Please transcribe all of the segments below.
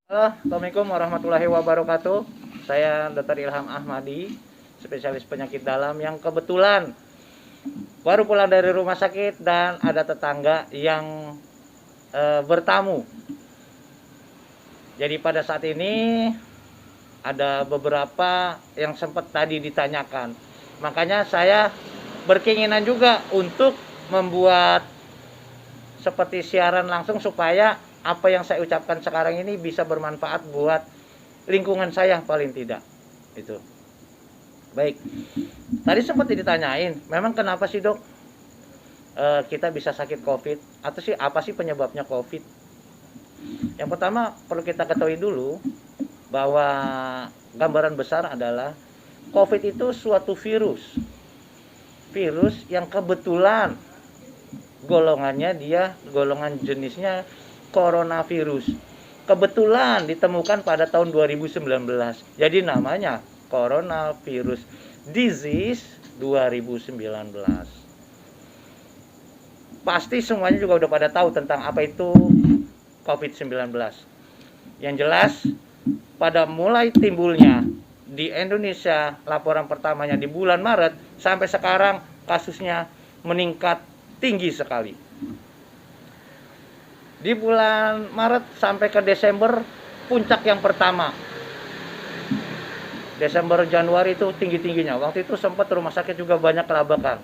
Halo, Assalamualaikum warahmatullahi wabarakatuh. Saya Dr. Ilham Ahmadi, spesialis penyakit dalam yang kebetulan baru pulang dari rumah sakit dan ada tetangga yang bertamu. Jadi pada saat ini ada beberapa yang sempat tadi ditanyakan. Makanya saya berkeinginan juga untuk membuat seperti siaran langsung supaya apa yang saya ucapkan sekarang ini bisa bermanfaat buat lingkungan saya paling tidak. Itu. Baik. Tadi sempat ditanyain, memang kenapa sih, Dok? Kita bisa sakit COVID atau sih apa sih penyebabnya COVID? Yang pertama perlu kita ketahui dulu bahwa gambaran besar adalah COVID itu suatu virus. Virus yang kebetulan golongan jenisnya coronavirus. Kebetulan ditemukan pada tahun 2019. Jadi namanya coronavirus disease 2019. Pasti semuanya juga udah pada tahu tentang apa itu COVID-19. Yang jelas pada mulai timbulnya di Indonesia, laporan pertamanya di bulan Maret sampai sekarang kasusnya meningkat tinggi sekali. Di bulan Maret sampai ke Desember puncak yang pertama. Desember Januari itu tinggi-tingginya. Waktu itu sempat rumah sakit juga banyak kelabakan.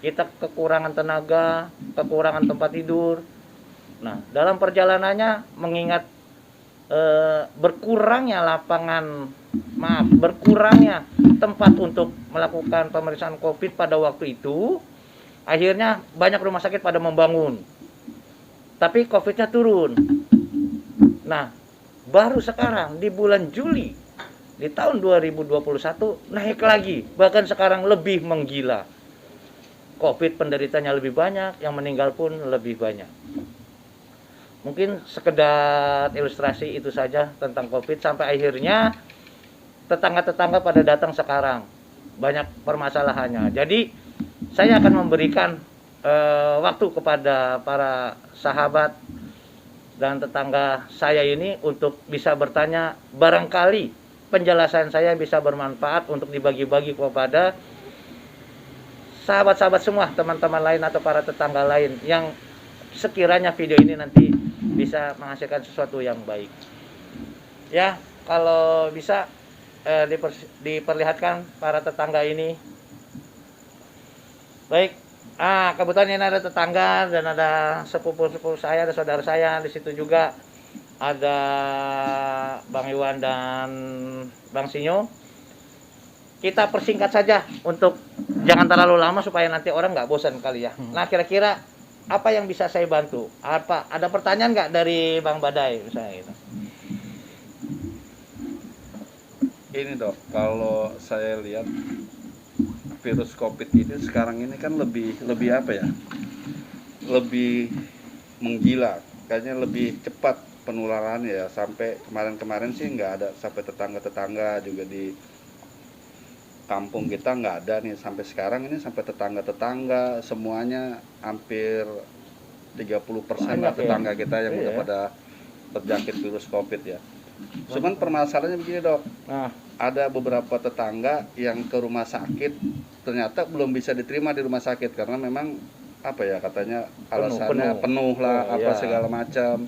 Kita kekurangan tenaga, kekurangan tempat tidur. Nah, dalam perjalanannya mengingat berkurangnya tempat untuk melakukan pemeriksaan COVID pada waktu itu, akhirnya banyak rumah sakit pada membangun. Tapi COVID-nya turun. Nah, baru sekarang di bulan Juli di tahun 2021 naik lagi, bahkan sekarang lebih menggila. COVID penderitanya lebih banyak, yang meninggal pun lebih banyak. Mungkin sekedar ilustrasi itu saja tentang COVID sampai akhirnya tetangga-tetangga pada datang sekarang. Banyak permasalahannya. Jadi saya akan memberikan waktu kepada para sahabat dan tetangga saya ini untuk bisa bertanya, barangkali penjelasan saya bisa bermanfaat untuk dibagi-bagi kepada sahabat-sahabat semua, teman-teman lain atau para tetangga lain yang sekiranya video ini nanti bisa menghasilkan sesuatu yang baik. Ya, kalau bisa diperlihatkan para tetangga ini. Baik. Kebetulan ini ada tetangga dan ada sepupu-sepupu saya, ada saudara saya di situ juga. Ada Bang Iwan dan Bang Sinyo. Kita persingkat saja untuk jangan terlalu lama supaya nanti orang nggak bosan kali ya. Nah, kira-kira apa yang bisa saya bantu? Ada pertanyaan nggak dari Bang Badai misalnya gitu? Ini Dok, kalau saya lihat virus COVID ini sekarang ini kan lebih apa ya? Lebih menggila, kayaknya lebih cepat penularannya ya. Sampai kemarin-kemarin sih nggak ada, sampai tetangga-tetangga juga di kampung kita nggak ada nih. Sampai sekarang ini sampai tetangga-tetangga semuanya hampir 30% lah tetangga kita yang udah pada terjangkit virus COVID ya. Cuman permasalahannya begini Dok, ada beberapa tetangga yang ke rumah sakit ternyata belum bisa diterima di rumah sakit karena memang apa ya, katanya alasannya penuh lah, segala macam.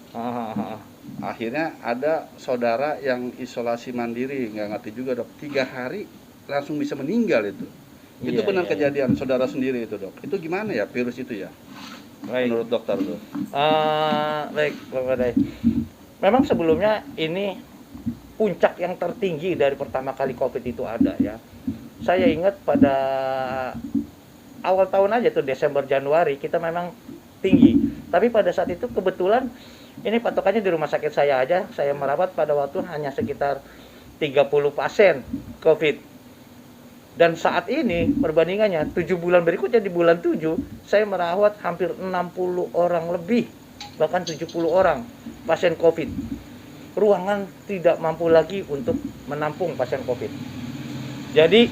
Akhirnya ada saudara yang isolasi mandiri, nggak ngerti juga Dok, 3 hari langsung bisa meninggal itu. Itu benar kejadian saudara sendiri itu Dok. Itu gimana ya virus itu ya? Baik. Menurut dokter tuh. Baik, Bapak Badai. Memang sebelumnya ini puncak yang tertinggi dari pertama kali COVID itu ada ya. Saya ingat pada awal tahun aja tuh Desember Januari kita memang tinggi. Tapi pada saat itu kebetulan ini patokannya di rumah sakit saya aja, saya merawat pada waktu hanya sekitar 30 pasien COVID. Dan saat ini perbandingannya 7 bulan berikutnya di bulan 7 saya merawat hampir 60 orang lebih, bahkan 70 orang pasien COVID. Ruangan tidak mampu lagi untuk menampung pasien COVID. Jadi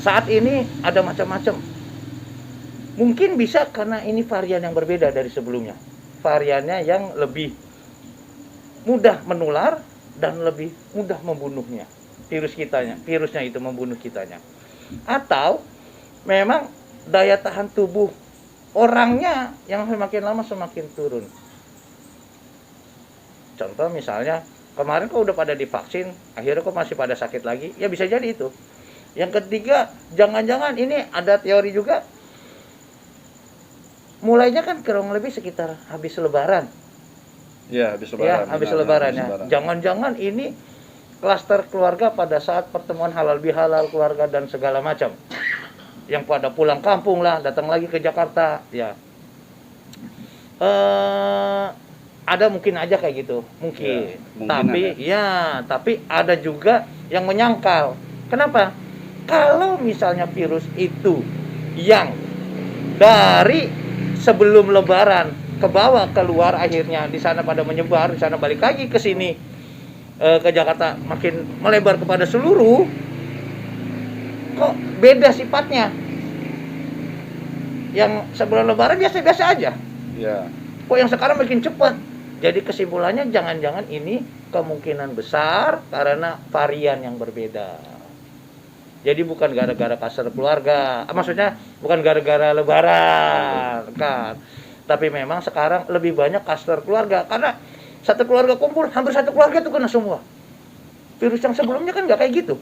saat ini ada macam-macam. Mungkin bisa karena ini varian yang berbeda dari sebelumnya. Variannya yang lebih mudah menular dan lebih mudah membunuhnya. Virusnya itu membunuh kitanya. Atau memang daya tahan tubuh orangnya yang semakin lama semakin turun. Contoh misalnya, kemarin kok udah pada divaksin, akhirnya kok masih pada sakit lagi, ya bisa jadi itu. Yang ketiga, jangan-jangan ini ada teori juga, mulainya kan kurang lebih sekitar habis lebaran. Ya, habis lebaran. Ya, habis lebaran ya. Jangan-jangan ini klaster keluarga pada saat pertemuan halal bihalal keluarga dan segala macam. Yang pada pulang kampung lah, datang lagi ke Jakarta, ya. Ada mungkin aja kayak gitu, mungkin. Tapi ada juga yang menyangkal. Kenapa? Kalau misalnya virus itu yang dari sebelum lebaran ke bawah keluar, akhirnya di sana pada menyebar, di sana balik lagi ke sini, ke Jakarta, makin melebar kepada seluruh, kok beda sifatnya. Yang sebelum lebaran biasa-biasa aja. Ya. Kok yang sekarang makin cepat? Jadi kesimpulannya jangan-jangan ini kemungkinan besar karena varian yang berbeda. Jadi bukan gara-gara kluster keluarga, maksudnya bukan gara-gara lebaran kan. Tapi memang sekarang lebih banyak kluster keluarga karena satu keluarga kumpul, hampir satu keluarga itu kena semua. Virus yang sebelumnya kan nggak kayak gitu.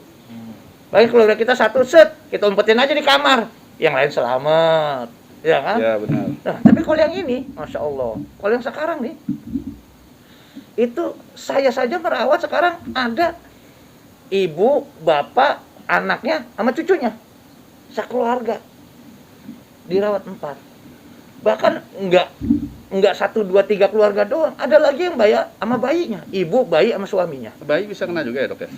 Baik keluarga kita satu set, kita umpetin aja di kamar, yang lain selamat, ya kan? Ya benar. Nah, tapi kalau yang ini, masya Allah, kalau yang sekarang nih, itu saya saja merawat sekarang ada ibu, bapak, anaknya sama cucunya, sekeluarga dirawat 4. Bahkan enggak 1, 2, 3 keluarga doang, ada lagi yang sama bayinya, ibu, bayi sama suaminya. Bayi bisa kena juga ya, Dok ya?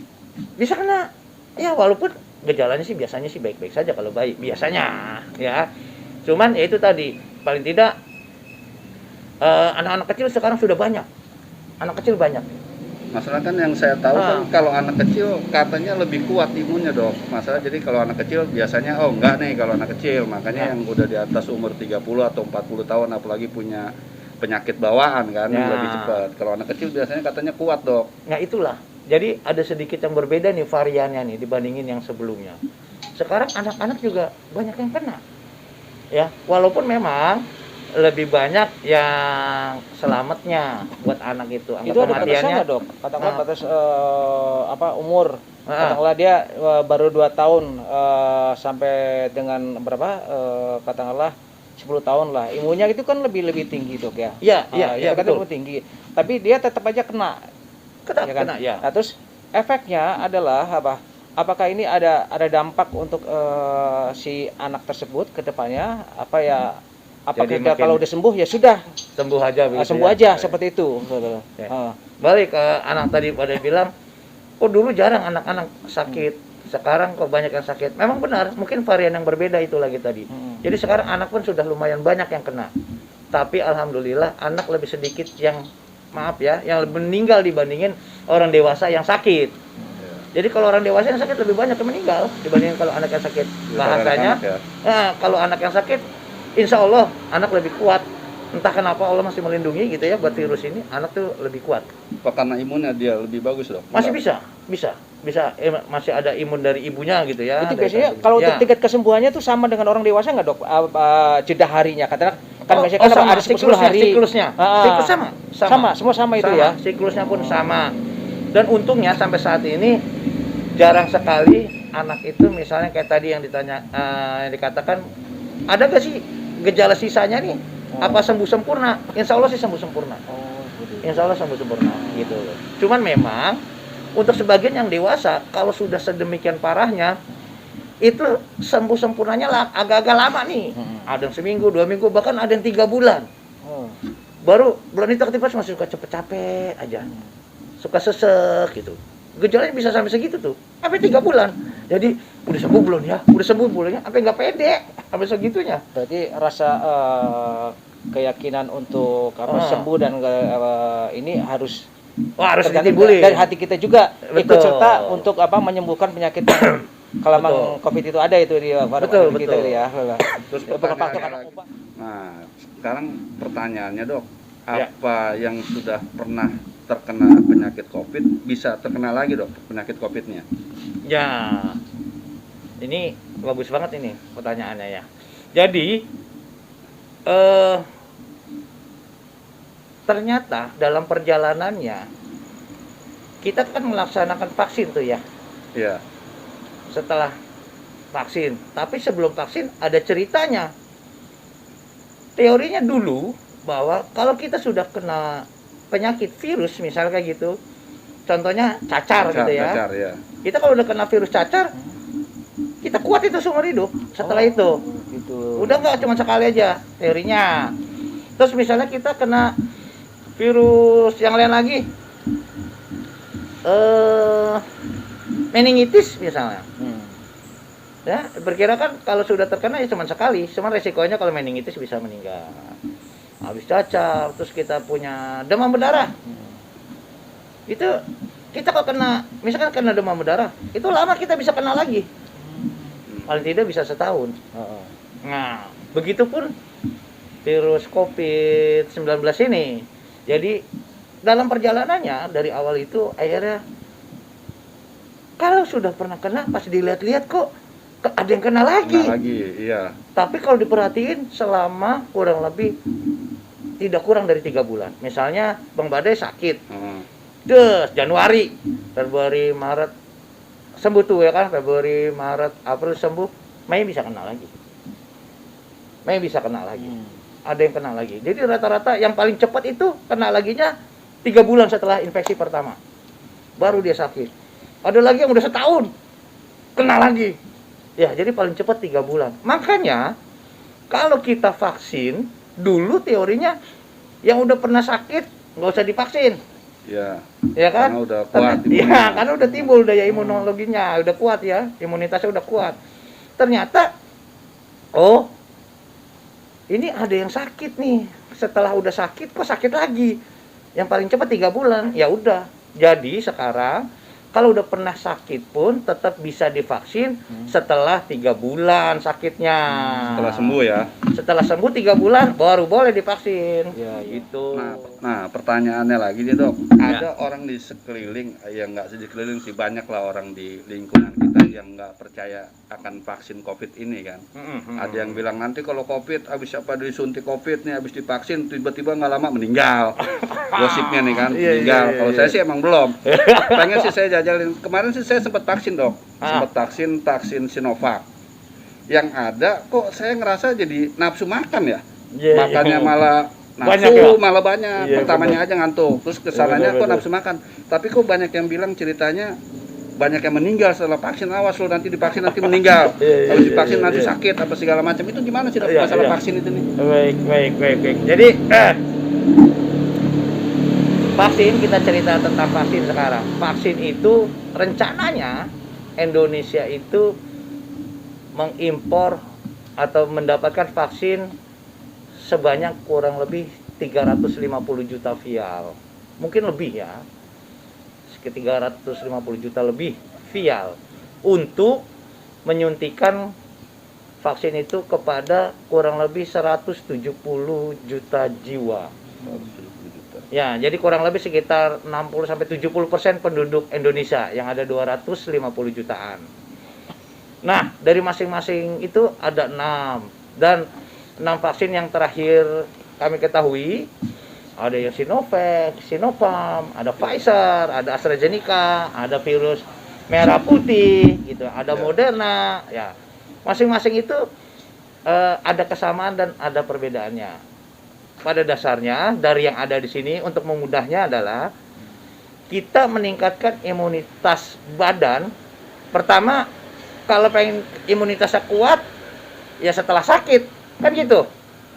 Bisa kena. Ya walaupun gejalanya sih biasanya sih baik-baik saja kalau bayi, biasanya ya. Cuman ya itu tadi, paling tidak anak-anak kecil sekarang sudah banyak. Anak kecil banyak. Masalah kan yang saya tahu kan kalau anak kecil katanya lebih kuat imunnya, Dok. Masalah jadi kalau anak kecil biasanya enggak nih kalau anak kecil. Makanya yang udah di atas umur 30 atau 40 tahun apalagi punya penyakit bawaan kan lebih cepat. Kalau anak kecil biasanya katanya kuat, Dok. Nah, itulah. Jadi ada sedikit yang berbeda nih variannya nih dibandingin yang sebelumnya. Sekarang anak-anak juga banyak yang kena. Ya, walaupun memang lebih banyak yang selamatnya buat anak itu. Angka Itu ada batasnya nggak, Dok? Katakanlah batas umur. Katakanlah dia baru 2 tahun sampai dengan berapa? Katakanlah 10 tahun lah. Imunnya itu kan lebih tinggi, Dok ya. Iya, kan betul. lebih tinggi. Tapi dia tetap aja kena. Ya kan? Kena. Nah, terus efeknya adalah apa? Apakah ini ada dampak untuk si anak tersebut ke depannya? Apakah Jadi kalau udah sembuh ya sudah sembuh aja begitu. sembuh ya? aja seperti itu. Balik ke anak tadi pada bilang, kok dulu jarang anak-anak sakit, sekarang kok banyak yang sakit. Memang benar, mungkin varian yang berbeda itu lagi tadi. Jadi sekarang anak pun sudah lumayan banyak yang kena. Tapi alhamdulillah anak lebih sedikit yang yang meninggal dibandingin orang dewasa yang sakit. Jadi kalau orang dewasa yang sakit lebih banyak yang meninggal dibandingin kalau anak yang sakit. Bahasanya, kalau anak yang sakit, insya Allah anak lebih kuat. Entah kenapa Allah masih melindungi gitu ya buat virus ini, anak tuh lebih kuat. Apa karena imunnya dia lebih bagus, Dok? Masih bisa. Masih ada imun dari ibunya gitu ya. Itu biasanya kalau untuk tingkat kesembuhannya tuh sama dengan orang dewasa nggak, Dok? Jeda harinya, katakan biasanya kan sama, ada 10 hari. Siklusnya Semua sama itu ya. Siklusnya pun sama. Dan untungnya sampai saat ini jarang sekali anak itu misalnya kayak tadi yang ditanya, yang dikatakan ada gak sih gejala sisanya nih? Apa sembuh sempurna? Insya Allah sih sembuh sempurna. Insya Allah sembuh sempurna gitu. Cuman memang untuk sebagian yang dewasa kalau sudah sedemikian parahnya itu sembuh sempurnanya agak-agak lama nih. Ada yang seminggu, 2 minggu, bahkan ada yang 3 bulan. Baru bulan itu aktivitas masih suka capek-capek aja. Suka sesek gitu. Gejalanya bisa sampai segitu tuh. Sampai 3 bulan. Jadi udah sembuh belum ya? Udah sembuh belum ya? Sampai nggak pede sampai segitunya. Berarti rasa keyakinan untuk sembuh dan ini harus ditimbulin dari hati kita juga. Betul. Ikut serta untuk menyembuhkan penyakit kalau memang COVID itu ada itu dia betul. kita itu ya. Terus sekarang pertanyaannya, Dok, apa yang sudah pernah terkena penyakit COVID bisa terkena lagi dok penyakit COVID-nya? Ya, ini bagus banget ini pertanyaannya ya. Jadi ternyata dalam perjalanannya kita kan melaksanakan vaksin tuh ya. Iya. Setelah vaksin, tapi sebelum vaksin ada ceritanya. Teorinya dulu bahwa kalau kita sudah kena penyakit virus misalnya kayak gitu, contohnya cacar gitu ya. Cacar, ya. Kita kalau udah kena virus cacar, kita kuat itu seumur hidup. Setelah itu, gitu. udah nggak cuma sekali aja teorinya. Terus misalnya kita kena virus yang lain lagi, meningitis misalnya. Ya, berkirakan kalau sudah terkena ya cuma sekali, cuma resikonya kalau meningitis bisa meninggal. Habis cacar, terus kita punya demam berdarah. Itu kita kalau kena, misalkan kena demam berdarah, itu lama kita bisa kena lagi. Paling tidak bisa setahun. Nah, begitupun virus COVID-19 ini. Jadi dalam perjalanannya dari awal itu akhirnya kalau sudah pernah kena pas dilihat-lihat kok ada yang kena lagi. Iya. Tapi kalau diperhatiin selama kurang lebih tidak kurang dari 3 bulan. Misalnya Bang Badai sakit. Terus Januari, Februari, Maret sembuh tuh ya kan, Februari, Maret, April sembuh, Mei bisa kena lagi. Ada yang kena lagi. Jadi rata-rata yang paling cepat itu kena laginya 3 bulan setelah infeksi pertama. Baru dia sakit. Ada lagi yang udah setahun kena lagi. Ya, jadi paling cepat 3 bulan. Makanya kalau kita vaksin, dulu teorinya yang udah pernah sakit nggak usah divaksin. Iya. Ya kan? Karena udah kuat. Iya, karena udah timbul daya imunologinya, udah kuat ya, imunitasnya udah kuat. Ternyata, oh, ini ada yang sakit nih. Setelah udah sakit, kok sakit lagi? Yang paling cepat 3 bulan. Ya udah. Jadi sekarang kalau udah pernah sakit pun tetap bisa divaksin setelah 3 bulan sakitnya. Setelah sembuh ya. Setelah sembuh 3 bulan baru boleh divaksin. Ya, gitu. Nah, pertanyaannya lagi nih dok, ada orang di sekeliling, yang nggak sih sekeliling sih, banyak lah orang di lingkungan kita yang nggak percaya akan vaksin COVID ini kan. Ada yang bilang nanti kalau COVID, habis apa disuntik COVID nih, habis divaksin, tiba-tiba nggak lama meninggal. Gosipnya nih kan, meninggal. Kalau saya sih emang belum. Pengen sih saya jajalin. Kemarin sih saya sempat vaksin dok, sempat vaksin Sinovac. Yang ada kok saya ngerasa jadi nafsu makan ya. Makannya malah nafsu, malah banyak. Pertamanya aja ngantuk, terus kesananya kok nafsu makan. Tapi kok banyak yang bilang ceritanya banyak yang meninggal setelah vaksin. Awas lo nanti divaksin nanti meninggal. Habis divaksin nanti sakit apa segala macam. Itu gimana sih masalah vaksin itu nih? Baik. Jadi vaksin, kita cerita tentang vaksin sekarang. Vaksin itu rencananya Indonesia itu mengimpor atau mendapatkan vaksin sebanyak kurang lebih 350 juta vial. Mungkin lebih ya. Sekitar 350 juta lebih vial untuk menyuntikan vaksin itu kepada kurang lebih 170 juta jiwa. Ya, jadi kurang lebih sekitar 60-70% penduduk Indonesia yang ada 250 jutaan. Nah, dari masing-masing itu ada 6. Dan 6 vaksin yang terakhir kami ketahui, ada yang Sinovac, Sinopharm, ada Pfizer, ada AstraZeneca, ada virus merah putih, gitu, ada Moderna, ya. Masing-masing itu ada kesamaan dan ada perbedaannya. Pada dasarnya dari yang ada di sini untuk memudahnya adalah kita meningkatkan imunitas badan. Pertama, kalau pengen imunitasnya kuat ya setelah sakit, kan gitu.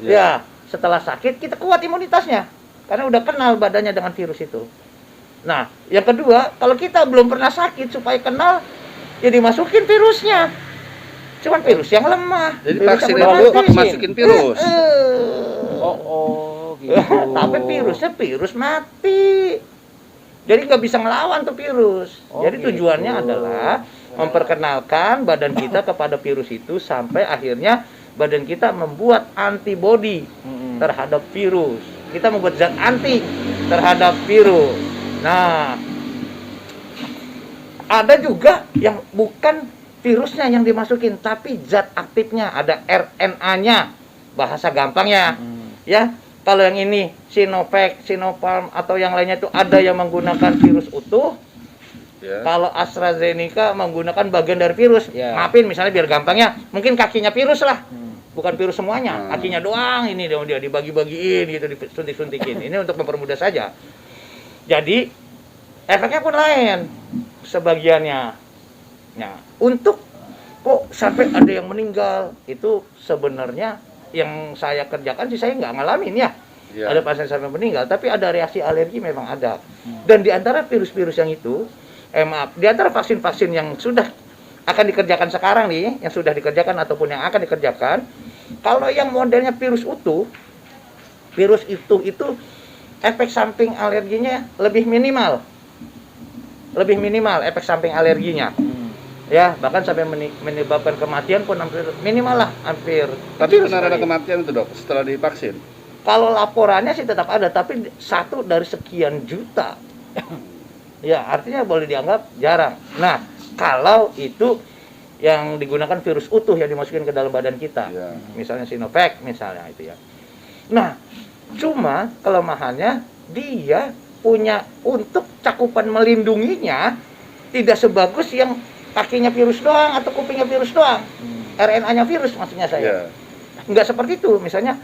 Ya, setelah sakit kita kuat imunitasnya karena udah kenal badannya dengan virus itu. Nah, yang kedua, kalau kita belum pernah sakit supaya kenal ya dimasukin virusnya. Cuman virus yang lemah. Jadi vaksin itu masukin virus. Gitu. Tapi virusnya virus mati. Jadi nggak bisa ngelawan tuh virus. Jadi tujuannya adalah memperkenalkan badan kita kepada virus itu sampai akhirnya badan kita membuat antibodi terhadap virus. Kita membuat zat anti terhadap virus. Nah, ada juga yang bukan virusnya yang dimasukin, tapi zat aktifnya, ada RNA-nya, bahasa gampangnya. Ya, kalau yang ini Sinovac, Sinopharm atau yang lainnya itu ada yang menggunakan virus utuh. Ya. Kalau AstraZeneca menggunakan bagian dari virus. Ya. Maafin, misalnya biar gampangnya, mungkin kakinya virus lah. Bukan virus semuanya, Hmm. kakinya doang ini dia dibagi-bagiin gitu, disuntik-suntikin. Ini untuk mempermudah saja. Jadi efeknya pun lain sebagiannya. Nah, untuk kok sampai ada yang meninggal, itu sebenarnya yang saya kerjakan sih saya nggak ngalamin ya. Ya. Ada pasien sampai meninggal, tapi ada reaksi alergi memang ada. Dan di antara virus-virus yang itu, maaf, di antara vaksin-vaksin yang sudah akan dikerjakan sekarang nih, yang sudah dikerjakan ataupun yang akan dikerjakan, kalau yang modelnya virus utuh itu efek samping alerginya lebih minimal efek samping alerginya. Ya, bahkan sampai menyebabkan kematian pun hampir minimal lah, hampir. Tapi kecil benar ada sekali. kematian itu dok setelah divaksin? Kalau laporannya sih tetap ada, tapi 1 dari sekian juta. Ya, artinya boleh dianggap jarang. Nah, kalau itu yang digunakan virus utuh yang dimasukin ke dalam badan kita. Ya. Misalnya Sinovac misalnya itu ya. Nah, cuma kelemahannya dia punya untuk cakupan melindunginya tidak sebagus yang kakinya virus doang atau kupingnya virus doang. RNA-nya virus maksudnya saya. Ya. Enggak seperti itu. Misalnya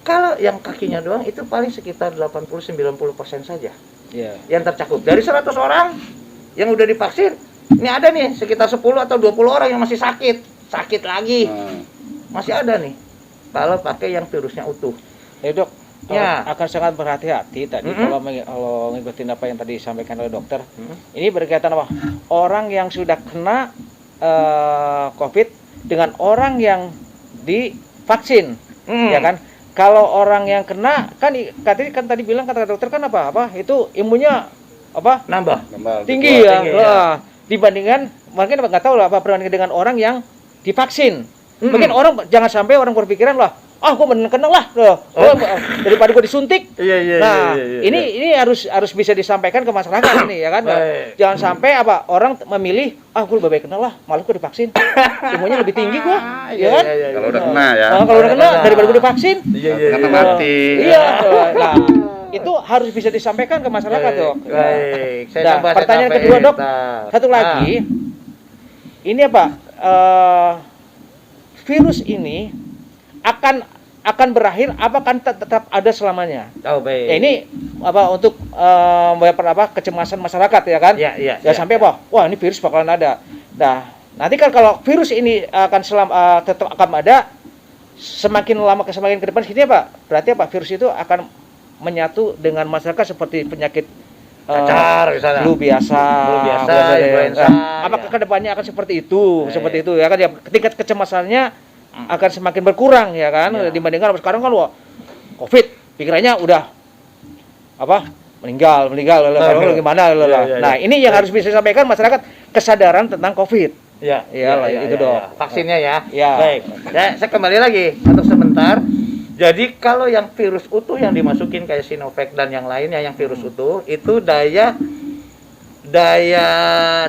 kalau yang kakinya doang itu paling sekitar 80-90% saja Iya. yang tercakup. Dari 100 orang yang udah divaksin, ini ada nih sekitar 10 atau 20 orang yang masih sakit lagi. Nah, Masih ada nih kalau pakai yang virusnya utuh. Dok, Ya. akan sangat berhati-hati tadi kalau ngikutin apa yang tadi disampaikan oleh dokter. Ini berkaitan apa? Orang yang sudah kena COVID dengan orang yang divaksin, ya kan? Kalau orang yang kena kan tadi bilang kata dokter kan apa itu imunnya apa Nambah. tinggi ya, tinggi, lah. Dibandingkan mungkin nggak tahu lah apa perbandingan dengan orang yang divaksin. Mungkin orang jangan sampai orang berpikiran lah, gue bener kena lah, daripada gue disuntik. Iya, Nah, ini harus bisa disampaikan ke masyarakat ini ya kan. Baik. Jangan sampai orang memilih, gue lebih baik kena lah, malah gue divaksin. Imunnya lebih tinggi gue, ya kan? kalau udah kena ya. Kalau udah kena daripada gue divaksin. Karena mati. Iya. Nah, itu harus bisa disampaikan ke masyarakat, Dok. Baik. Nah, pertanyaan kedua, Dok. Satu lagi. Ini apa? Virus ini akan berakhir apa kan tetap ada selamanya. Oh, baik. Ya, ini untuk kecemasan masyarakat ya kan? Ya, Sampai wah ini virus bakalan ada. Nah, nanti kan kalau virus ini akan tetap akan ada semakin lama semakin ke depan sini berarti virus itu akan menyatu dengan masyarakat seperti penyakit cacar misalnya. flu biasa, influenza. Apakah kedepannya akan seperti itu ya kan? Ya, tingkat kecemasannya akan semakin berkurang ya kan? Dibandingkan sekarang kan COVID pikirannya udah meninggal gimana Nah, ini yang harus bisa disampaikan masyarakat kesadaran tentang COVID. Itu dong. Vaksinnya ya. Ya. Baik. Saya kembali lagi untuk sebentar. Jadi kalau yang virus utuh yang dimasukin kayak Sinovac dan yang lainnya yang virus utuh itu daya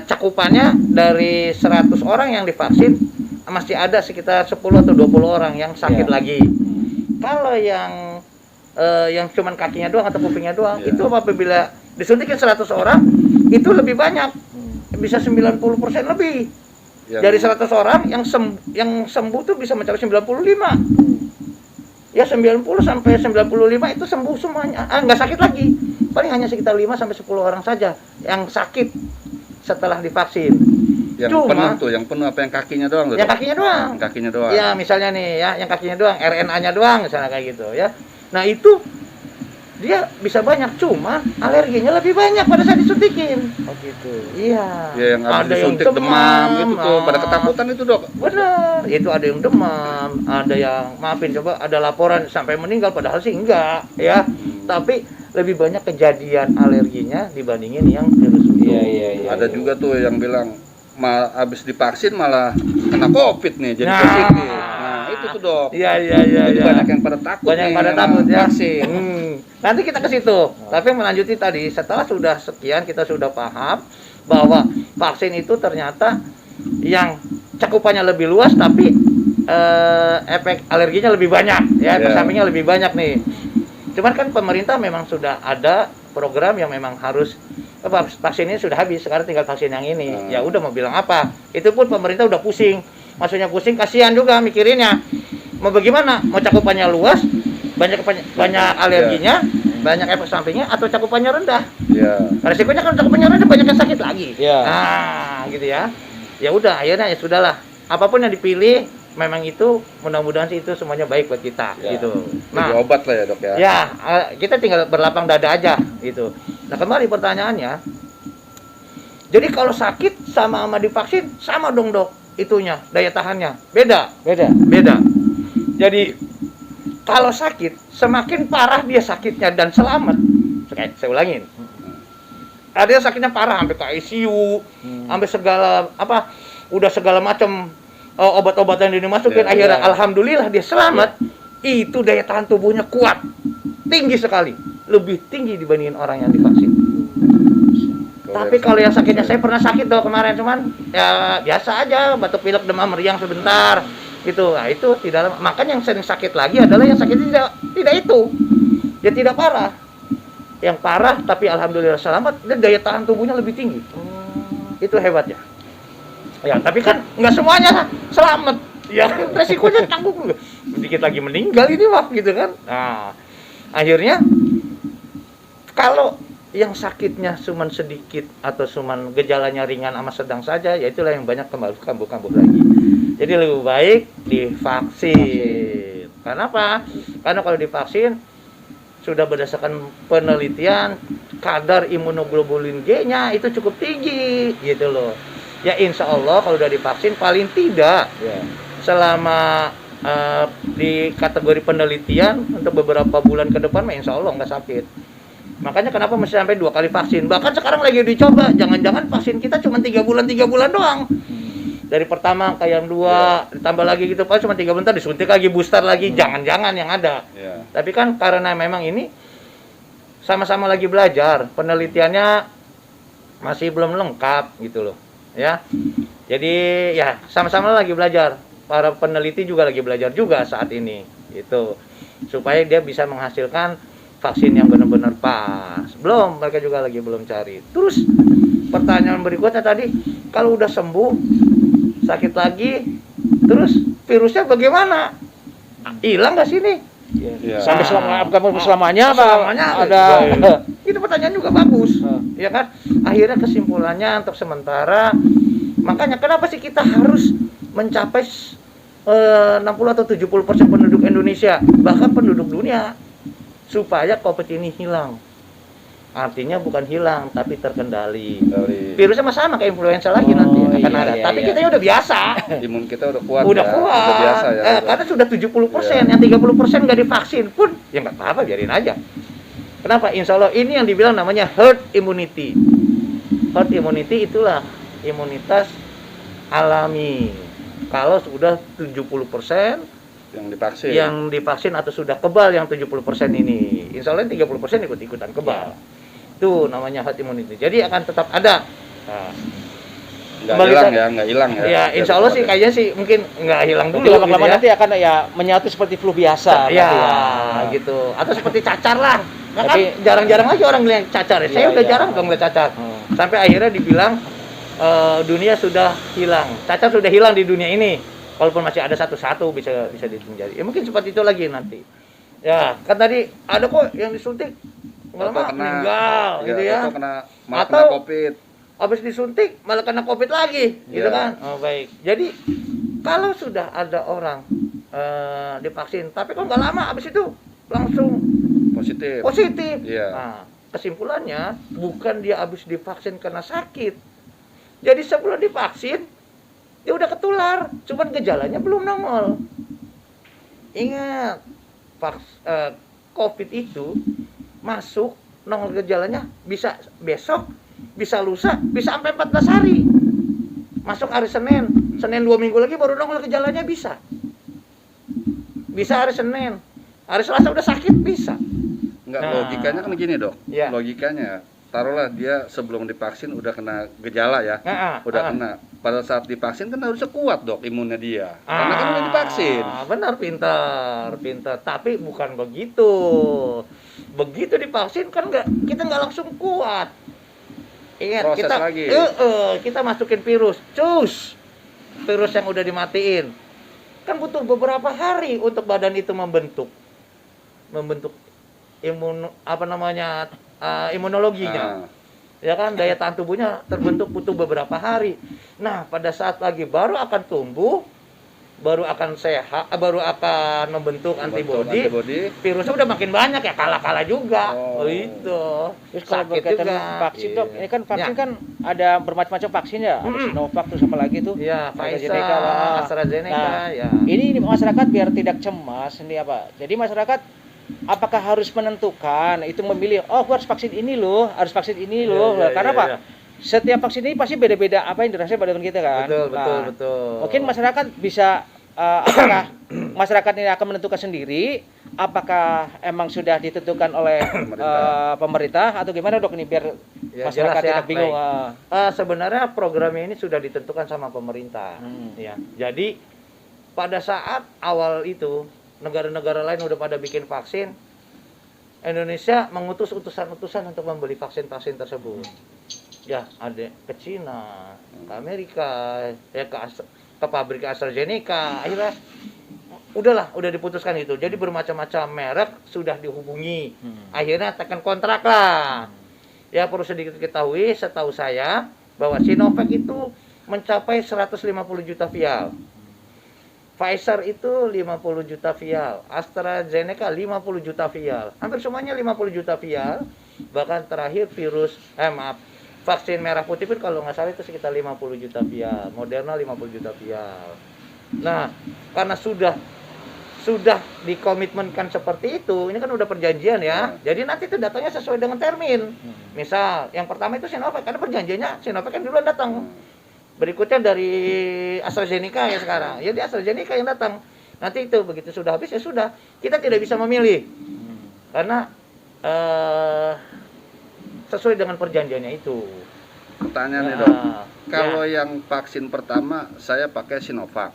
cakupannya dari 100 orang yang divaksin masih ada sekitar 10 atau 20 orang yang sakit lagi. Kalau yang cuman kakinya doang atau kupingnya doang itu apabila disuntikin 100 orang itu lebih banyak. Bisa 90% lebih. Dari 100 orang yang sembuh tuh bisa mencapai 95. Ya 90 sampai 95 itu sembuh semuanya. Nggak sakit lagi. Paling hanya sekitar 5 sampai 10 orang saja yang sakit setelah divaksin. Yang penuh apa yang kakinya doang? Yang kakinya doang. Yang kakinya doang. Ya misalnya nih ya, yang kakinya doang, RNA-nya doang misalnya kayak gitu ya. Nah itu dia bisa banyak, cuma alerginya lebih banyak pada saat disuntikin. Oh gitu. Iya. Ya, yang habis disuntik demam itu tuh pada ketakutan itu dok. Benar, itu ada yang demam, ada yang coba ada laporan sampai meninggal padahal sih enggak ya. Tapi lebih banyak kejadian alerginya dibandingin yang virus itu. Iya. Ada juga tuh yang bilang habis divaksin malah kena COVID nih jadi positif. Nah, itu itu tuh dok. Iya. Jadi banyak yang pada takut. Banyak nih pada sama takut ya. vaksin. Nanti kita ke situ. Tapi melanjuti tadi, setelah sudah sekian kita sudah paham bahwa vaksin itu ternyata yang cakupannya lebih luas, tapi efek alerginya lebih banyak, ya, efek sampingnya lebih banyak nih. Cuman kan pemerintah memang sudah ada program yang memang harus vaksin ini sudah habis, sekarang tinggal vaksin yang ini. Ya udah mau bilang apa? Itu pun pemerintah udah pusing. Maksudnya pusing, kasihan juga mikirinnya. Mau bagaimana? Mau cakupannya luas, banyak alerginya, banyak efek sampingnya, atau cakupannya rendah? Resikonya kan cakupannya rendah, banyak yang sakit lagi. Nah, gitu ya. Ya udah, akhirnya ya sudahlah. Apapun yang dipilih, memang itu mudah-mudahan sih itu semuanya baik buat kita, gitu. Nah, jadi obat lah ya dok ya. Ya, kita tinggal berlapang dada aja, gitu. Nah, kembali pertanyaannya. Jadi kalau sakit sama divaksin sama dong dok, itunya daya tahannya beda. Jadi kalau sakit semakin parah dia sakitnya dan selamat. Saya ulangin. Ada yang sakitnya parah sampai ke ICU, sampai segala udah segala macam obat-obatan yang dimasukin, akhirnya alhamdulillah dia selamat. Itu daya tahan tubuhnya kuat, tinggi sekali, lebih tinggi dibandingin orang yang divaksin. Tapi kalau yang sakitnya, saya pernah sakit tuh kemarin, cuman ya biasa aja, batuk pilek demam meriang sebentar gitu. Nah itu tidak, makanya yang sering sakit lagi adalah yang sakitnya tidak itu, dia tidak parah. Yang parah tapi alhamdulillah selamat dan daya tahan tubuhnya lebih tinggi. Itu hebatnya. Ya, tapi kan nggak semuanya selamat. Ya, resikonya tanggung. Dikit lagi meninggal ini mah gitu kan. Nah, akhirnya kalau yang sakitnya cuman sedikit atau cuman gejalanya ringan sama sedang saja, ya itulah yang banyak kambuh lagi. Jadi lebih baik divaksin. Kenapa? Karena kalau divaksin sudah berdasarkan penelitian kadar imunoglobulin G-nya itu cukup tinggi gitu loh. Ya insya Allah kalau udah divaksin paling tidak selama di kategori penelitian untuk beberapa bulan ke depan insya Allah nggak sakit. Makanya kenapa mesti sampai 2 kali vaksin. Bahkan sekarang lagi dicoba, jangan-jangan vaksin kita cuma 3 bulan doang. Dari pertama ke yang 2 ditambah lagi gitu, Pak, cuma 3 bulan disuntik lagi, booster lagi, jangan-jangan yang ada. Tapi kan karena memang ini sama-sama lagi belajar, penelitiannya masih belum lengkap gitu loh, ya. Jadi ya sama-sama lagi belajar. Para peneliti juga lagi belajar juga saat ini, gitu. Supaya dia bisa menghasilkan vaksin yang benar-benar pas. Belum, mereka juga lagi belum cari. Terus pertanyaan berikutnya tadi, kalau udah sembuh, sakit lagi, terus virusnya bagaimana? Hilang nggak sih nih? Sampai selamanya ada. Itu pertanyaan juga bagus, ya kan? Akhirnya kesimpulannya untuk sementara, makanya kenapa sih kita harus mencapai 60 atau 70% penduduk Indonesia, bahkan penduduk dunia, supaya COVID ini hilang. Artinya bukan hilang, tapi terkendali. Virusnya sama kayak influenza lagi nanti akan ada. Tapi kita udah biasa. Imun kita udah kuat. Udah biasa ya. Karena sudah 70%, yang 30% nggak divaksin pun, ya nggak apa-apa, biarin aja. Kenapa? Insya Allah ini yang dibilang namanya herd immunity. Herd immunity itulah imunitas alami. Kalau sudah 70% yang divaksin atau sudah kebal yang 70% ini, insya Allah 30% ikut-ikutan kebal. Itu namanya herd immunity. Jadi akan tetap ada. Nggak hilang ya. Ya insya Allah sih kayaknya sih mungkin nggak hilang dulu. Lama-lama nanti akan ya menyatu seperti flu biasa. Ya, gitu. Atau seperti cacar lah. Nah, tapi kan jarang-jarang lagi orang bilang cacar ya. Saya udah jarang dong lihat cacar. Sampai akhirnya dibilang dunia sudah hilang. Cacar sudah hilang di dunia ini. Walaupun masih ada satu-satu bisa ditinjau. Ya mungkin seperti itu lagi nanti. Ya, kan tadi ada kok yang disuntik nggak lama meninggal gitu ya. Atau kena COVID. Habis disuntik malah kena COVID lagi, gitu kan? Oh baik. Jadi kalau sudah ada orang divaksin, tapi kok nggak lama habis itu langsung positif. Nah, kesimpulannya bukan dia habis divaksin karena sakit. Jadi sebelum divaksin dia udah ketular, cuman gejalanya belum nongol. Ingat, COVID itu masuk nongol gejalanya bisa besok, bisa lusa, bisa sampai 14 hari. Masuk hari Senin 2 minggu lagi baru nongol gejalanya bisa. bisa hari Senin, hari Selasa udah sakit bisa. Enggak, Nah. logikanya kan gini dok. Iya. Logikanya, taruhlah dia sebelum divaksin udah kena gejala ya, udah kena. Pada saat divaksin kan harusnya kuat dok imunnya dia, karena kan udah divaksin. Benar, pintar. Tapi bukan begitu. Begitu divaksin kan kita nggak langsung kuat. Ingat, Proses kita lagi. kita masukin virus yang udah dimatiin. Kan butuh beberapa hari untuk badan itu membentuk imunologinya. Ya kan, daya tahan tubuhnya terbentuk butuh beberapa hari. Nah, pada saat lagi baru akan tumbuh, baru akan sehat, baru akan membentuk antibodi. Virusnya udah makin banyak ya, kalah juga. Oh. Itu. Terus kalau Sakit berkaitan juga. vaksin dok, ini kan vaksin Ya. kan ada bermacam-macam vaksin ya, ada Sinovac terus apa lagi tuh? Ya, Pfizer, AstraZeneca, AstraZeneca, Nah, ya. ini masyarakat biar tidak cemas, ini apa? Jadi masyarakat apakah harus menentukan itu memilih, oh aku harus vaksin ini loh, harus vaksin ini loh, Iya, karena iya, apa? iya. Setiap vaksin ini pasti beda-beda apa yang dirasain pada badan kita kan. Betul. Mungkin masyarakat bisa apakah masyarakat ini akan menentukan sendiri, apakah emang sudah ditentukan oleh pemerintah atau gimana dok ini biar Ya, masyarakat jelas ya, tidak bingung. baik. Sebenarnya programnya ini sudah ditentukan sama pemerintah. Ya, jadi pada saat awal itu negara-negara lain udah pada bikin vaksin, Indonesia mengutus utusan-utusan untuk membeli vaksin-vaksin tersebut. Ya, ada ke Cina, ke Amerika, ya ke pabrik AstraZeneca. Akhirnya udah diputuskan itu. Jadi bermacam-macam merek sudah dihubungi. Akhirnya tekan kontrak lah. Ya, perlu sedikit ketahui, setahu saya bahwa Sinovac itu mencapai 150 juta vial. Pfizer itu 50 juta vial, AstraZeneca 50 juta vial. Hampir semuanya 50 juta vial. Bahkan terakhir vaksin merah putih pun kalau nggak salah itu sekitar 50 juta vial. Moderna 50 juta vial. Nah, karena sudah dikomitmenkan seperti itu, ini kan udah perjanjian ya. Jadi nanti itu datanya sesuai dengan termin. Misal, yang pertama itu Sinovac, karena perjanjiannya Sinovac kan duluan datang. Berikutnya dari AstraZeneca ya sekarang. Ya di AstraZeneca yang datang. Nanti itu begitu sudah habis ya sudah. Kita tidak bisa memilih. Karena sesuai dengan perjanjiannya itu. Pertanyaannya dok, kalau yang vaksin pertama saya pakai Sinovac.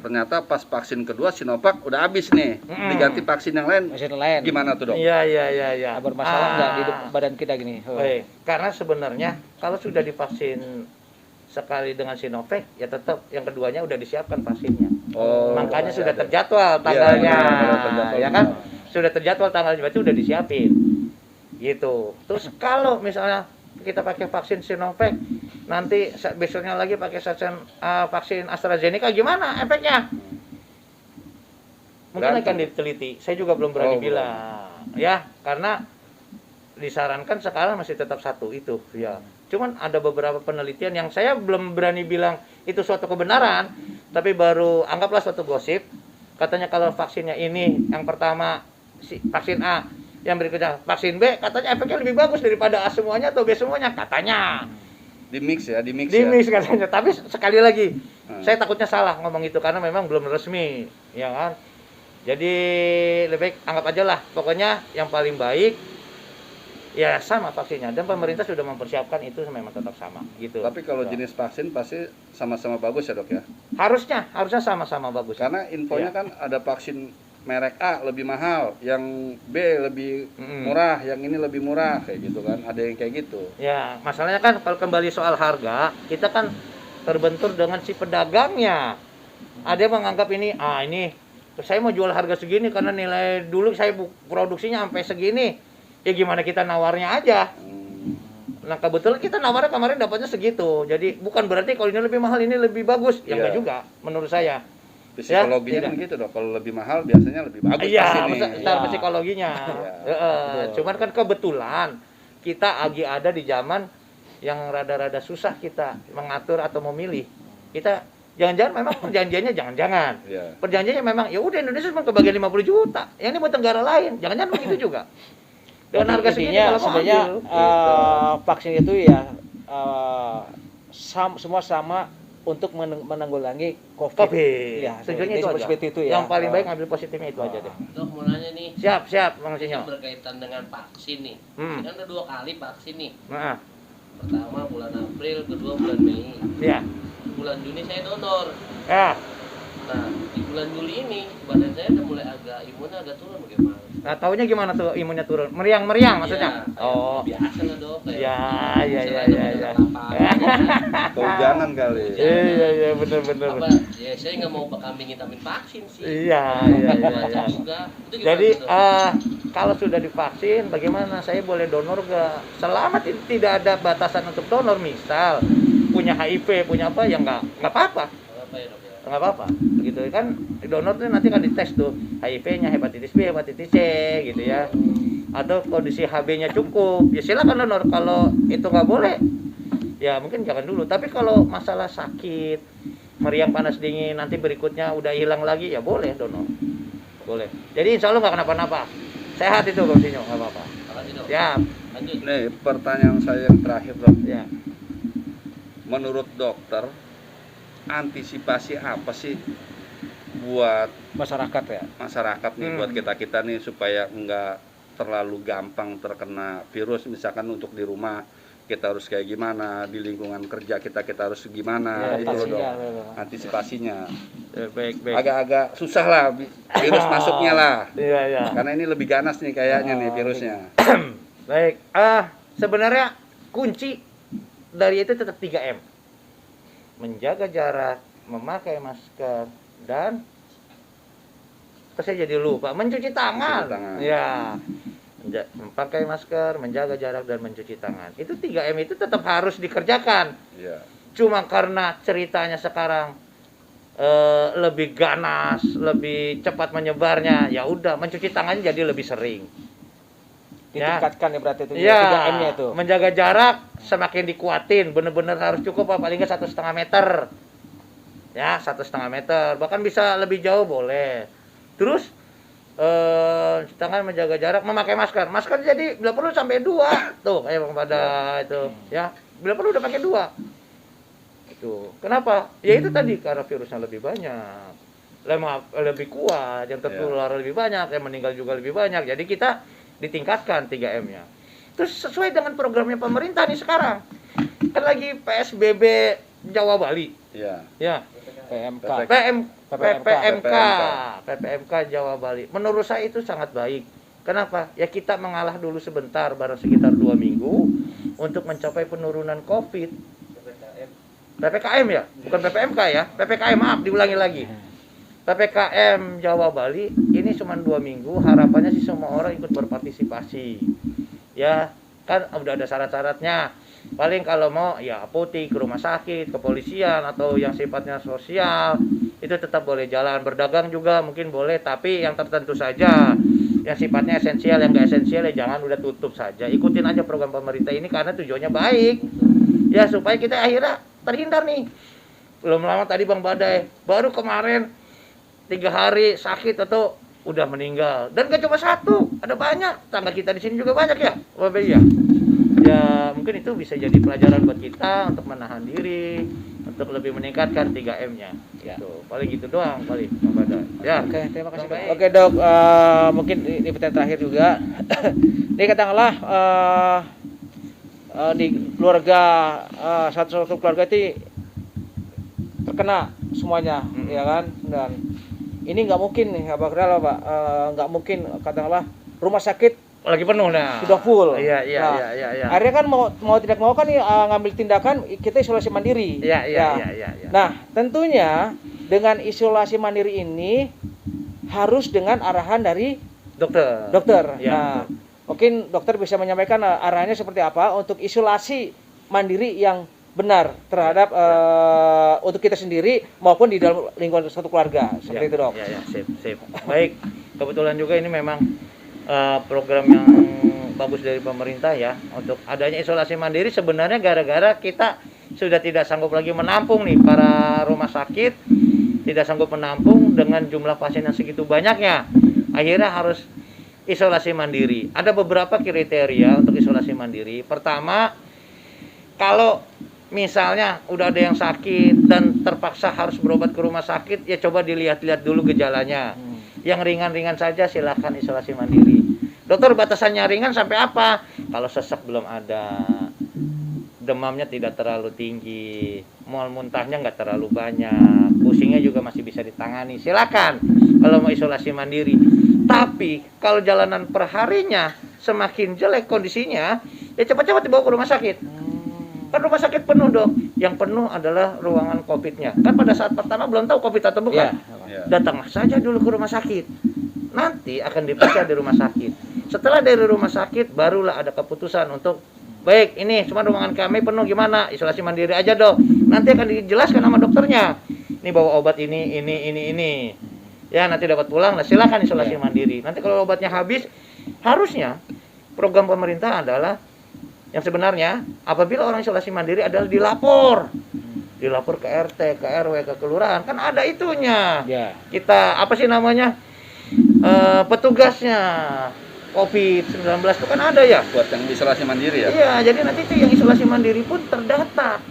Ternyata pas vaksin kedua Sinovac udah habis nih. Diganti vaksin yang lain. Vaksin lain. Gimana tuh dok? Iya. Bermasalah nggak di badan kita gini? Baik, karena sebenarnya kalau sudah divaksin sekali dengan Sinovac, ya tetap yang keduanya udah disiapkan vaksinnya. Makanya sudah terjadwal tanggalnya, ya kan? Sudah terjadwal tanggalnya, berarti udah disiapin. Gitu. Terus kalau misalnya kita pakai vaksin Sinovac, nanti besoknya lagi pakai vaksin AstraZeneca, gimana efeknya? Mungkin akan diteliti. Saya juga belum berani bilang, ya, karena disarankan sekarang masih tetap satu itu, ya. Cuman ada beberapa penelitian yang saya belum berani bilang itu suatu kebenaran, tapi baru anggaplah suatu gosip. Katanya kalau vaksinnya ini yang pertama vaksin A, yang berikutnya vaksin B, katanya efeknya lebih bagus daripada A semuanya atau B semuanya, katanya. Di mix Katanya. Tapi sekali lagi, saya takutnya salah ngomong itu karena memang belum resmi, ya kan. Jadi lebih baik anggap aja lah, pokoknya yang paling baik ya sama vaksinnya, dan pemerintah sudah mempersiapkan itu memang tetap sama gitu. Tapi kalau jenis vaksin pasti sama-sama bagus ya dok ya? Harusnya sama-sama bagus. Karena infonya kan ada vaksin merek A lebih mahal, yang B lebih murah, yang ini lebih murah, kayak gitu kan, ada yang kayak gitu. Ya, masalahnya kan kalau kembali soal harga, kita kan terbentur dengan si pedagangnya. Ada yang menganggap ini saya mau jual harga segini karena nilai dulu saya produksinya sampai segini. Ya gimana kita nawarnya aja. Nah kebetulan kita nawarnya kemarin dapatnya segitu. Jadi bukan berarti kalau ini lebih mahal ini lebih bagus. Ya enggak juga menurut saya. Psikologinya kan gitu dok. Kalau lebih mahal biasanya lebih bagus. Iya, secara psikologinya. Cuman kan kebetulan kita lagi ada di zaman yang rada-rada susah kita mengatur atau memilih. Kita jangan-jangan memang perjanjiannya jangan-jangan. Perjanjiannya memang ya udah Indonesia cuma kebagian 50 juta. Yang ini buat negara lain. Jangan-jangan begitu juga. Dengan harga segini kalau sebenarnya vaksin itu ya semua sama untuk menanggulangi COVID. COVID. Ya, Tujuannya itu aja. seperti itu ya. Yang paling baik ngambil positifnya itu aja deh. Dok, mau nanya nih. Siap, Bang Ini Sinyo. berkaitan dengan vaksin nih. Hmm. Kan udah 2 kali vaksin nih. Nah, Pertama bulan April, kedua bulan Mei. ya. Bulan Juni saya donor. Ya. Nah, di bulan Juli ini badan saya udah mulai imunnya agak turun bagaimana? Nah, taunya gimana tuh imunnya turun? Meriang maksudnya? Iya, Oh. biasa lah dok. Kayak Ya. istilahnya Kehujanan kali. Iya, bener. Apa? Ya saya nggak mau kambing hitamin vaksin sih. Iya. Baca juga. Itu gimana, Jadi Dok? kalau sudah divaksin, bagaimana saya boleh donor gak? Selama tidak ada batasan untuk donor, misal punya HIV, punya apa ya nggak apa-apa, Apa ya dok ya? nggak apa-apa, gitu kan. Donor tuh nanti kan dites tuh HIV-nya, hepatitis B, hepatitis C, gitu ya. Atau kondisi HB-nya cukup, ya silakan donor. Kalau itu nggak boleh, ya mungkin jangan dulu. Tapi kalau masalah sakit, meriang panas dingin, nanti berikutnya udah hilang lagi, ya boleh donor. Boleh. Jadi insya Allah nggak kenapa-napa. Sehat itu Bang Sinyo, nggak apa-apa. Makasih dok. Siap. Lanjut. Nih pertanyaan saya yang terakhir dok. Ya. Menurut dokter, antisipasi apa sih buat Masyarakat ya. masyarakat nih, buat kita nih supaya nggak terlalu gampang terkena virus? Misalkan untuk di rumah kita harus kayak gimana, di lingkungan kerja kita harus gimana, Ya, itu loh dok. Adaptasinya. Antisipasinya Baik. agak-agak susah lah virus masuknya lah, Iya. karena ini lebih ganas nih kayaknya nih virusnya. Baik. Sebenarnya kunci dari itu tetap 3M. Menjaga jarak, memakai masker, dan saya jadi lupa, mencuci tangan. Mencuci tangan. Ya. Memakai masker, menjaga jarak, dan mencuci tangan. Itu 3M itu tetap harus dikerjakan. Iya. Cuma karena ceritanya sekarang lebih ganas, lebih cepat menyebarnya, ya udah mencuci tangannya jadi lebih sering. Ditingkatkan ya berarti itu. Iya, 3M-nya itu. menjaga jarak semakin dikuatin, bener-bener harus cukup paling nggak 1,5 meter. Ya, 1,5 meter, bahkan bisa lebih jauh boleh. Terus cuci tangan, menjaga jarak, memakai masker. Masker jadi bila perlu sampai 2 tuh kayak pada itu ya. Bila perlu udah pakai 2. Itu. Kenapa? Ya itu tadi karena virusnya lebih banyak. Lebih kuat, yang tertular lebih banyak, yang meninggal juga lebih banyak. Jadi kita ditingkatkan 3M-nya. Terus sesuai dengan programnya pemerintah nih sekarang. Kan lagi PSBB Jawa Bali. Iya. Ya. PMK. PPMK Jawa Bali. Menurut saya itu sangat baik. Kenapa? Ya kita mengalah dulu sebentar, barang sekitar 2 minggu untuk mencapai penurunan COVID. PPKM ya, bukan PPMK ya. PPKM, maaf, diulangi lagi. PPKM Jawa Bali ini cuma 2 minggu, harapannya sih semua orang ikut berpartisipasi. Ya, kan udah ada syarat-syaratnya. Paling kalau mau ya apotik, rumah sakit, kepolisian atau yang sifatnya sosial itu tetap boleh jalan. Berdagang juga mungkin boleh, tapi yang tertentu saja. Yang sifatnya esensial, yang enggak esensial ya jangan udah tutup saja. Ikutin aja program pemerintah ini karena tujuannya baik. Ya supaya kita akhirnya terhindar nih. Belum lama tadi Bang Badai baru kemarin 3 hari sakit atau udah meninggal. Dan gak cuma 1, ada banyak. Tangga kita di sini juga banyak ya. Bapak ya. Ya mungkin itu bisa jadi pelajaran buat kita untuk menahan diri, untuk lebih meningkatkan 3M-nya. Ya. Gitu. Paling gitu doang paling Bang Badai. Ya. Oke, terima kasih. Baik. Oke, Dok, mungkin di pertanyaan terakhir juga. Ini katakanlah di keluarga satu keluarga itu terkena semuanya, ya kan? Dan ini nggak mungkin nih, Pak, nggak mungkin katakanlah rumah sakit Lagi penuh nah. sudah full. Iya. Akhirnya kan mau tidak mau kan ngambil tindakan kita isolasi mandiri. Iya. Nah, tentunya dengan isolasi mandiri ini harus dengan arahan dari dokter. Ya, Nah, mungkin dokter bisa menyampaikan arahannya seperti apa untuk isolasi mandiri yang benar terhadap untuk kita sendiri maupun di dalam lingkungan satu keluarga. Seperti itu, Dok. Ya, sip. Baik, kebetulan juga ini memang program yang bagus dari pemerintah ya untuk adanya isolasi mandiri. Sebenarnya gara-gara kita sudah tidak sanggup lagi menampung nih para rumah sakit, tidak sanggup menampung dengan jumlah pasien yang segitu banyaknya. Akhirnya harus isolasi mandiri. Ada beberapa kriteria untuk isolasi mandiri. Pertama, kalau misalnya udah ada yang sakit dan terpaksa harus berobat ke rumah sakit, ya coba dilihat-lihat dulu gejalanya. Yang ringan-ringan saja silakan isolasi mandiri. Dokter, batasannya ringan sampai apa? Kalau sesak belum ada, demamnya tidak terlalu tinggi, mual muntahnya nggak terlalu banyak, pusingnya juga masih bisa ditangani, silakan kalau mau isolasi mandiri. Tapi kalau jalanan perharinya semakin jelek kondisinya, ya cepat-cepat dibawa ke rumah sakit. Kan rumah sakit penuh, Dok. Yang penuh adalah ruangan COVID-nya. Kan pada saat pertama belum tahu COVID atau bukan. Iya. Datanglah saja dulu ke rumah sakit. Nanti akan diperiksa di rumah sakit. Setelah dari rumah sakit, barulah ada keputusan untuk, baik, ini cuma ruangan kami penuh, gimana? Isolasi mandiri aja, Dok. Nanti akan dijelaskan sama dokternya. Ini bawa obat ini. Ya, nanti dapat pulang, nah silakan isolasi mandiri. Nanti kalau obatnya habis, harusnya program pemerintah adalah yang sebenarnya apabila orang isolasi mandiri adalah dilapor ke RT, ke RW, ke kelurahan, kan ada itunya. Kita apa sih namanya, petugasnya COVID-19 itu kan ada ya. Buat yang isolasi mandiri ya. Iya, jadi nanti itu yang isolasi mandiri pun terdata.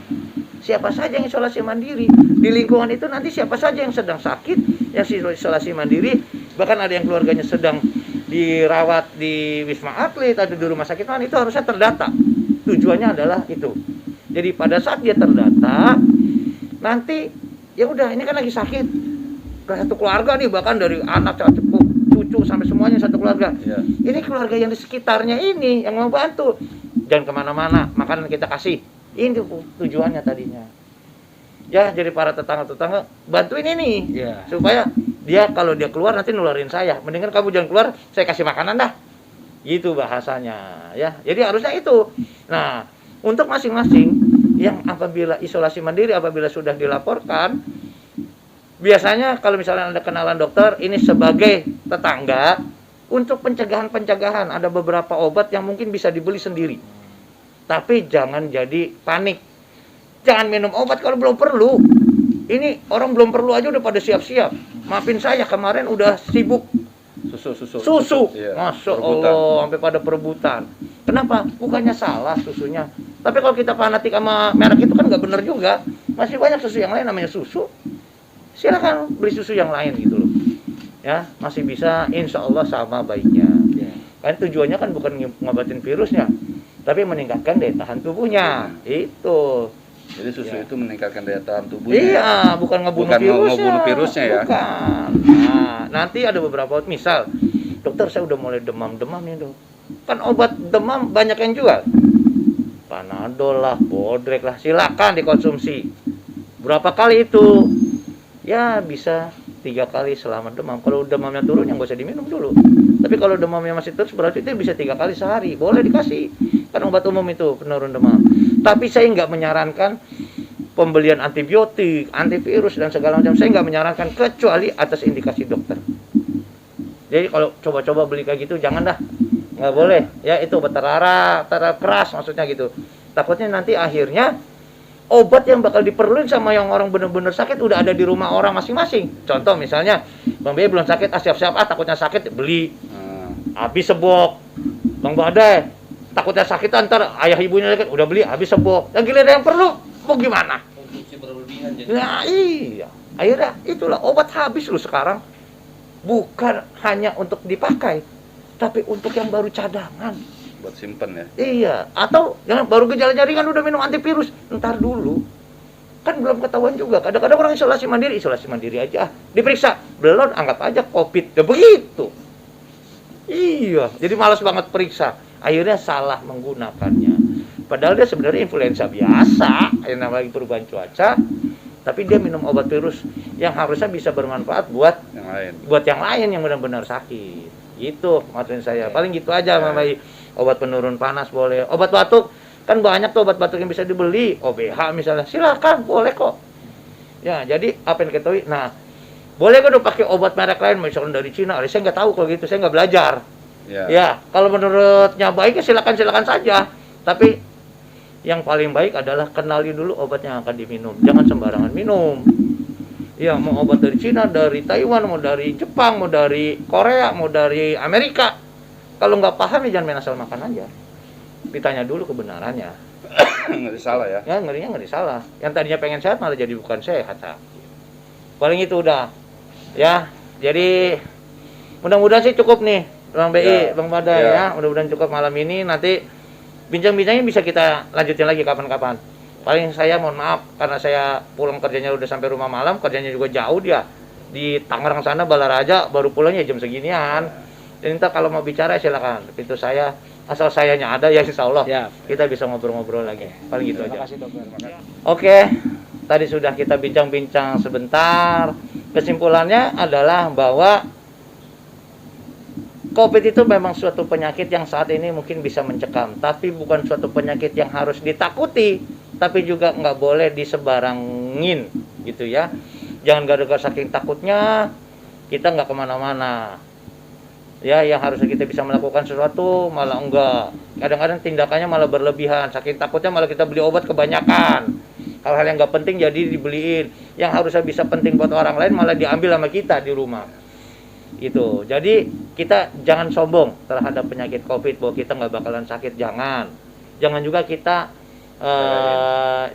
Siapa saja yang isolasi mandiri di lingkungan itu, nanti siapa saja yang sedang sakit, yang isolasi mandiri, bahkan ada yang keluarganya sedang dirawat di Wisma Atlet atau di rumah sakit, kan itu harusnya terdata. Tujuannya adalah itu. Jadi pada saat dia terdata, nanti ya udah, ini kan lagi sakit, satu keluarga nih, bahkan dari anak, cucu sampai semuanya satu keluarga. Iya. Ini keluarga yang di sekitarnya ini yang mau bantu, jangan kemana-mana, makanan kita kasih. Ini tujuannya tadinya. Ya, jadi para tetangga-tetangga bantuin ini, supaya dia kalau dia keluar nanti nularin saya. Mendingan kamu jangan keluar, saya kasih makanan dah. Gitu bahasanya, ya. Jadi harusnya itu. Nah, untuk masing-masing yang apabila isolasi mandiri, apabila sudah dilaporkan, biasanya kalau misalnya Anda kenalan dokter, ini sebagai tetangga, untuk pencegahan-pencegahan, ada beberapa obat yang mungkin bisa dibeli sendiri. Tapi jangan jadi panik. Jangan minum obat kalau belum perlu. Ini orang belum perlu aja udah pada siap-siap. Maafin saya, kemarin udah sibuk susu. Iya. Masya Allah, sampai pada perebutan. Kenapa? Bukannya salah susunya. Tapi kalau kita fanatik sama merek itu kan nggak bener juga. Masih banyak susu yang lain namanya susu. Silakan beli susu yang lain gitu loh. Ya, masih bisa, insya Allah sama baiknya. Kan tujuannya kan bukan ngobatin virusnya, tapi meningkatkan daya tahan tubuhnya. Itu. Jadi susu itu meningkatkan daya tahan tubuhnya. Iya, bukan ngebunuh virusnya. Ya. Bukan. Nah, nanti ada beberapa, misal, dokter saya udah mulai demam-demam nih, Dok. Kan obat demam banyak yang jual. Panadol lah, Bodrek lah, silakan dikonsumsi. Berapa kali itu? Ya, bisa 3 kali selama demam. Kalau demamnya turun, yang nggak usah diminum dulu. Tapi kalau demamnya masih terus, berarti itu bisa 3 kali sehari. Boleh dikasih. Kan obat umum itu penurun demam. Tapi saya nggak menyarankan pembelian antibiotik, antivirus dan segala macam. Saya nggak menyarankan kecuali atas indikasi dokter. Jadi kalau coba-coba beli kayak gitu, jangan dah. Nggak boleh. Ya itu obat terlarang, keras maksudnya gitu. Takutnya nanti akhirnya obat yang bakal diperluin sama yang orang bener-bener sakit udah ada di rumah orang masing-masing. Contoh misalnya, Bang Bey belum sakit, siap-siap, takutnya sakit, beli. Habis sebok. Bang Badai, takutnya sakit, ntar ayah ibunya sakit, udah beli, habis sebok. Yang giliran yang perlu, mau gimana? Konsumsi berlebihan jadi. Nah iya, akhirnya itulah obat habis lu sekarang. Bukan hanya untuk dipakai, tapi untuk yang baru cadangan. Buat simpen ya. Iya, atau jangan baru gejala ringan udah minum antivirus, ntar dulu. Kan belum ketahuan juga. Kadang-kadang orang isolasi mandiri aja. Diperiksa, belum, anggap aja COVID. Ya begitu. Iya, jadi malas banget periksa. Akhirnya salah menggunakannya. Padahal dia sebenarnya influenza biasa, yang namanya perubahan cuaca. Tapi dia minum obat virus yang harusnya bisa bermanfaat buat yang lain yang benar-benar sakit. Itu maksudnya saya. Paling gitu aja, Mama. Obat penurun panas boleh, obat batuk kan banyak tuh obat batuk yang bisa dibeli, OBH misalnya, silakan boleh kok. Ya jadi apa yang diketahui, nah boleh kan pakai obat merek lain misalnya dari Cina, saya nggak tahu kalau gitu, saya nggak belajar. Ya kalau menurutnya baik ya silakan saja, tapi yang paling baik adalah kenali dulu obat yang akan diminum, jangan sembarangan minum. Ya mau obat dari Cina, dari Taiwan, mau dari Jepang, mau dari Korea, mau dari Amerika. Kalau nggak paham ya jangan main asal makan aja. Ditanya dulu kebenarannya. Nggak salah ya. Ya ngerinya nggak disalah. Yang tadinya pengen sehat malah jadi bukan sehat. Paling itu udah. Ya, jadi mudah-mudahan sih cukup nih, Bang BI, Ya. Bang Badai Ya. ya. Mudah-mudahan cukup malam ini. Nanti bincang-bincangnya bisa kita lanjutin lagi kapan-kapan. Paling saya mohon maaf karena saya pulang kerjanya udah sampai rumah malam, kerjanya juga jauh dia di Tangerang sana Balaraja, baru pulangnya jam seginian. Dan ntar kalau mau bicara silakan. Pintu saya asal sayanya ada ya insya Allah Ya. kita bisa ngobrol-ngobrol lagi. Paling gitu Terima aja. kasih dokter. Oke, tadi sudah kita bincang-bincang sebentar. Kesimpulannya adalah bahwa COVID itu memang suatu penyakit yang saat ini mungkin bisa mencekam, tapi bukan suatu penyakit yang harus ditakuti, tapi juga nggak boleh disebarangin, gitu ya. Jangan gara-gara saking takutnya kita nggak kemana-mana. Ya, yang harusnya kita bisa melakukan sesuatu malah enggak. Kadang-kadang tindakannya malah berlebihan, saking takutnya malah kita beli obat kebanyakan. Hal-hal yang nggak penting jadi dibeliin, yang harusnya bisa penting buat orang lain malah diambil sama kita di rumah. Itu. Jadi kita jangan sombong terhadap penyakit COVID bahwa kita nggak bakalan sakit, jangan. Jangan juga kita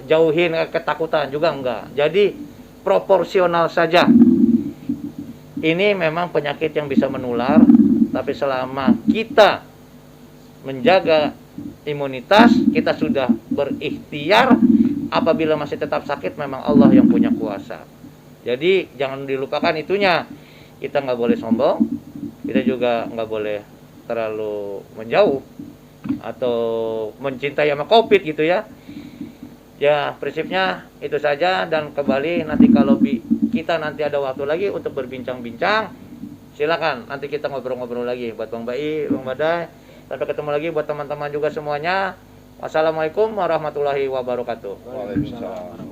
jauhin ketakutan juga enggak. Jadi proporsional saja. Ini memang penyakit yang bisa menular, tapi selama kita menjaga imunitas, kita sudah berikhtiar. Apabila masih tetap sakit, memang Allah yang punya kuasa. Jadi jangan dilupakan itunya. Kita nggak boleh sombong, kita juga nggak boleh terlalu menjauh atau mencintai sama COVID gitu ya. Ya prinsipnya itu saja, dan kembali nanti kalau kita nanti ada waktu lagi untuk berbincang-bincang, silakan nanti kita ngobrol-ngobrol lagi buat Bang Bai, Bang Badai. Sampai ketemu lagi buat teman-teman juga semuanya. Wassalamualaikum warahmatullahi wabarakatuh. Waalaikumsalam.